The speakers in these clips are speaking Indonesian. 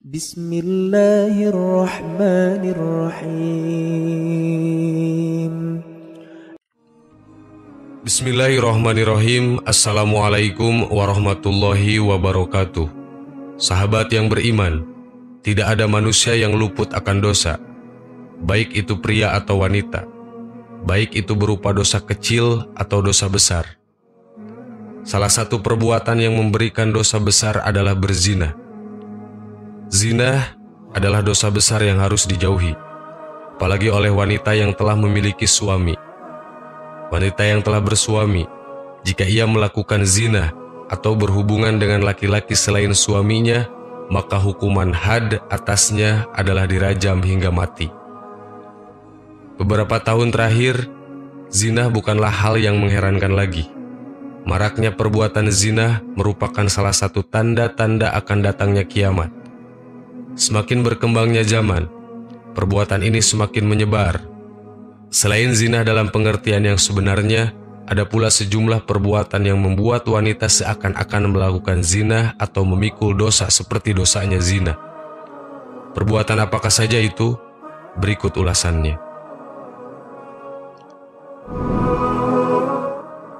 Bismillahirrahmanirrahim. Bismillahirrahmanirrahim. Assalamualaikum warahmatullahi wabarakatuh. Sahabat yang beriman, tidak ada manusia yang luput akan dosa, baik itu pria atau wanita, baik itu berupa dosa kecil atau dosa besar. Salah satu perbuatan yang memberikan dosa besar adalah berzina. Zina adalah dosa besar yang harus dijauhi, apalagi oleh wanita yang telah memiliki suami. Wanita yang telah bersuami, jika ia melakukan zina atau berhubungan dengan laki-laki selain suaminya, maka hukuman had atasnya adalah dirajam hingga mati. Beberapa tahun terakhir, zina bukanlah hal yang mengherankan lagi. Maraknya perbuatan zina merupakan salah satu tanda-tanda akan datangnya kiamat. Semakin berkembangnya zaman, perbuatan ini semakin menyebar. Selain zina dalam pengertian yang sebenarnya, ada pula sejumlah perbuatan yang membuat wanita seakan-akan melakukan zina atau memikul dosa seperti dosanya zina. Perbuatan apakah saja itu? Berikut ulasannya.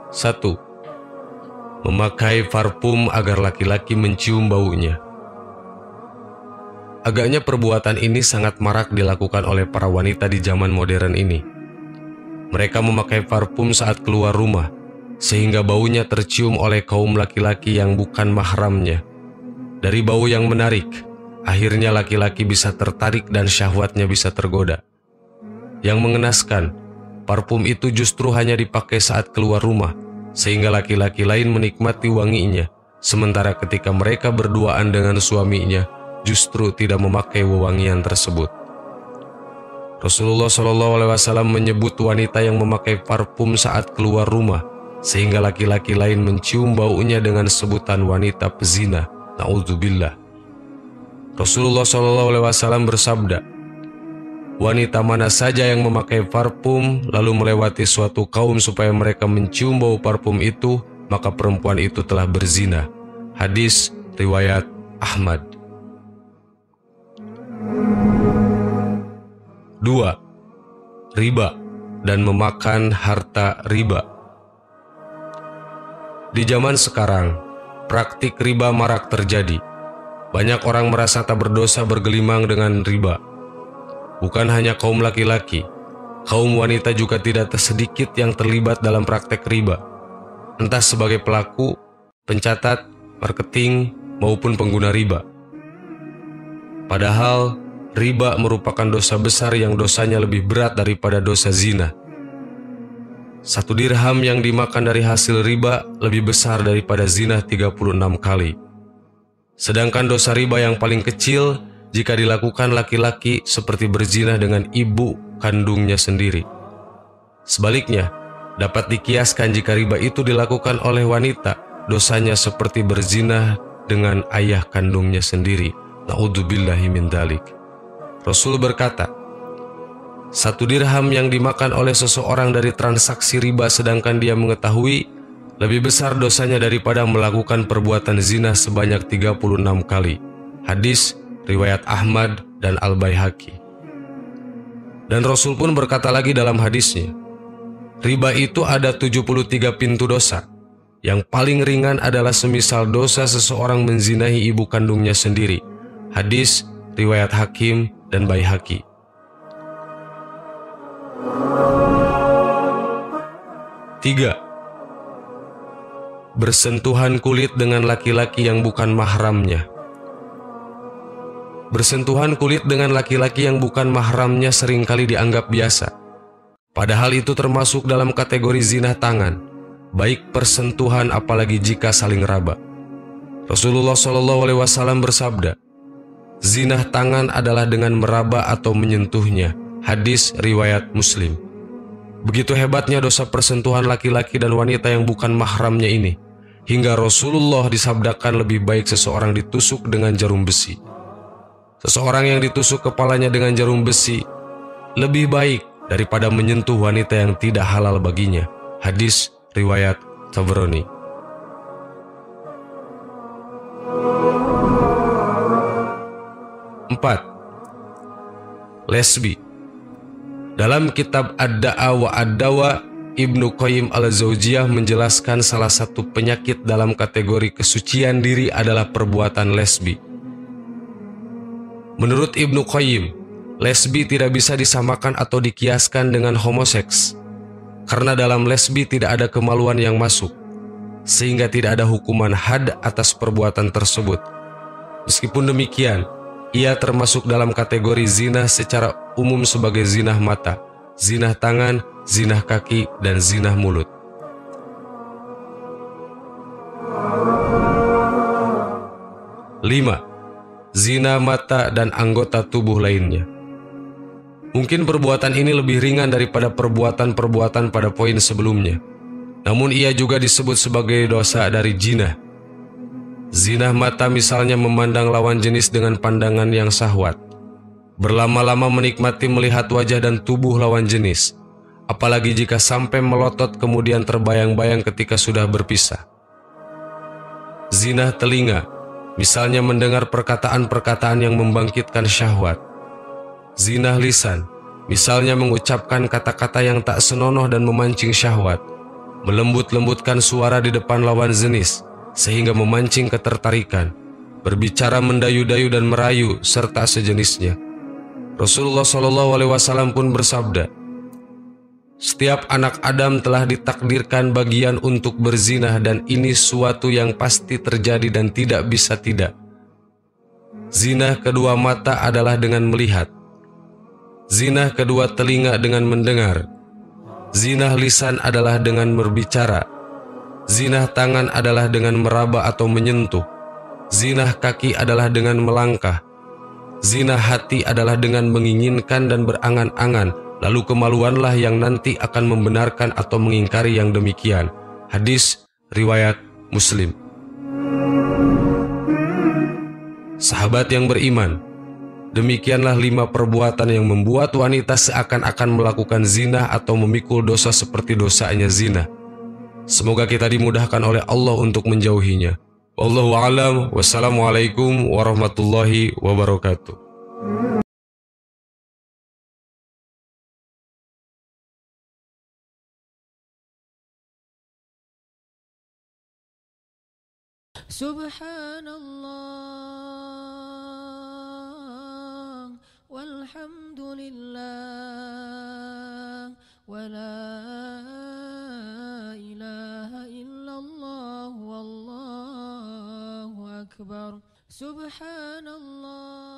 1. Memakai parfum agar laki-laki mencium baunya. Agaknya perbuatan ini sangat marak dilakukan oleh para wanita di zaman modern ini. Mereka memakai parfum saat keluar rumah, sehingga baunya tercium oleh kaum laki-laki yang bukan mahramnya. Dari bau yang menarik, akhirnya laki-laki bisa tertarik dan syahwatnya bisa tergoda. Yang mengenaskan, parfum itu justru hanya dipakai saat keluar rumah, sehingga laki-laki lain menikmati wanginya, sementara ketika mereka berduaan dengan suaminya, justru tidak memakai wewangian tersebut. Rasulullah SAW menyebut wanita yang memakai parfum saat keluar rumah, sehingga laki-laki lain mencium baunya dengan sebutan wanita pezina. Na'udzubillah. Rasulullah SAW bersabda, wanita mana saja yang memakai parfum lalu melewati suatu kaum supaya mereka mencium bau parfum itu, maka perempuan itu telah berzina. Hadis riwayat Ahmad. 2. Riba dan memakan harta riba. Di zaman sekarang, praktik riba marak terjadi. Banyak orang merasa tak berdosa bergelimang dengan riba. Bukan hanya kaum laki-laki, kaum wanita juga tidak sedikit yang terlibat dalam praktek riba, entah sebagai pelaku, pencatat, marketing, maupun pengguna riba. Padahal, riba merupakan dosa besar yang dosanya lebih berat daripada dosa zina. 1 dirham yang dimakan dari hasil riba lebih besar daripada zina 36 kali. Sedangkan dosa riba yang paling kecil jika dilakukan laki-laki seperti berzina dengan ibu kandungnya sendiri. Sebaliknya, dapat dikiaskan jika riba itu dilakukan oleh wanita, dosanya seperti berzina dengan ayah kandungnya sendiri. Na'udzubillahi min dzalik. Rasul berkata, 1 dirham yang dimakan oleh seseorang dari transaksi riba sedangkan dia mengetahui, lebih besar dosanya daripada melakukan perbuatan zina sebanyak 36 kali. Hadis riwayat Ahmad dan Al-Baihaqi. Dan Rasul pun berkata lagi dalam hadisnya, riba itu ada 73 pintu dosa. Yang paling ringan adalah semisal dosa seseorang menzinahi ibu kandungnya sendiri. Hadis riwayat Hakim dan Baihaqi. 3. Bersentuhan kulit dengan laki-laki yang bukan mahramnya. Bersentuhan kulit dengan laki-laki yang bukan mahramnya seringkali dianggap biasa. Padahal itu termasuk dalam kategori zina tangan, baik persentuhan apalagi jika saling raba. Rasulullah SAW bersabda, zina tangan adalah dengan meraba atau menyentuhnya. Hadis riwayat Muslim. Begitu hebatnya dosa persentuhan laki-laki dan wanita yang bukan mahramnya ini, hingga Rasulullah disabdakan lebih baik seseorang ditusuk dengan jarum besi. Seseorang yang ditusuk kepalanya dengan jarum besi lebih baik daripada menyentuh wanita yang tidak halal baginya. Hadis riwayat Tabrani. 4. 4. Lesbi. Dalam kitab Ad-Da'a wa Ad-Dawa, Ibnu Qayyim al-Jauziyah menjelaskan salah satu penyakit dalam kategori kesucian diri adalah perbuatan lesbi. Menurut Ibnu Qayyim, lesbi tidak bisa disamakan atau dikiaskan dengan homoseks, karena dalam lesbi tidak ada kemaluan yang masuk, sehingga tidak ada hukuman had atas perbuatan tersebut. Meskipun demikian, ia termasuk dalam kategori zina secara umum sebagai zinah mata, zinah tangan, zinah kaki, dan zinah mulut. 5. Zina mata dan anggota tubuh lainnya. Mungkin perbuatan ini lebih ringan daripada perbuatan-perbuatan pada poin sebelumnya. Namun ia juga disebut sebagai dosa dari jinah. Zinah mata misalnya memandang lawan jenis dengan pandangan yang syahwat. Berlama-lama menikmati melihat wajah dan tubuh lawan jenis. Apalagi jika sampai melotot kemudian terbayang-bayang ketika sudah berpisah. Zinah telinga, misalnya mendengar perkataan-perkataan yang membangkitkan syahwat. Zinah lisan, misalnya mengucapkan kata-kata yang tak senonoh dan memancing syahwat, melembut-lembutkan suara di depan lawan jenis sehingga memancing ketertarikan, berbicara mendayu-dayu dan merayu serta sejenisnya. Rasulullah SAW pun bersabda, "Setiap anak Adam telah ditakdirkan bagian untuk berzinah dan ini suatu yang pasti terjadi dan tidak bisa tidak." Zinah kedua mata adalah dengan melihat. Zinah kedua telinga dengan mendengar. Zinah lisan adalah dengan berbicara. Zinah tangan adalah dengan meraba atau menyentuh. Zinah kaki adalah dengan melangkah. Zinah hati adalah dengan menginginkan dan berangan-angan, lalu kemaluanlah yang nanti akan membenarkan atau mengingkari yang demikian. Hadis riwayat Muslim. Sahabat yang beriman, demikianlah 5 perbuatan yang membuat wanita seakan-akan melakukan zina atau memikul dosa seperti dosanya zina. Semoga kita dimudahkan oleh Allah untuk menjauhinya. Wallahu a'lam. Wassalamualaikum warahmatullahi wabarakatuh. Subhanallah walhamdulillah wa la ilaha illallah wallahu akbar. Subhanallah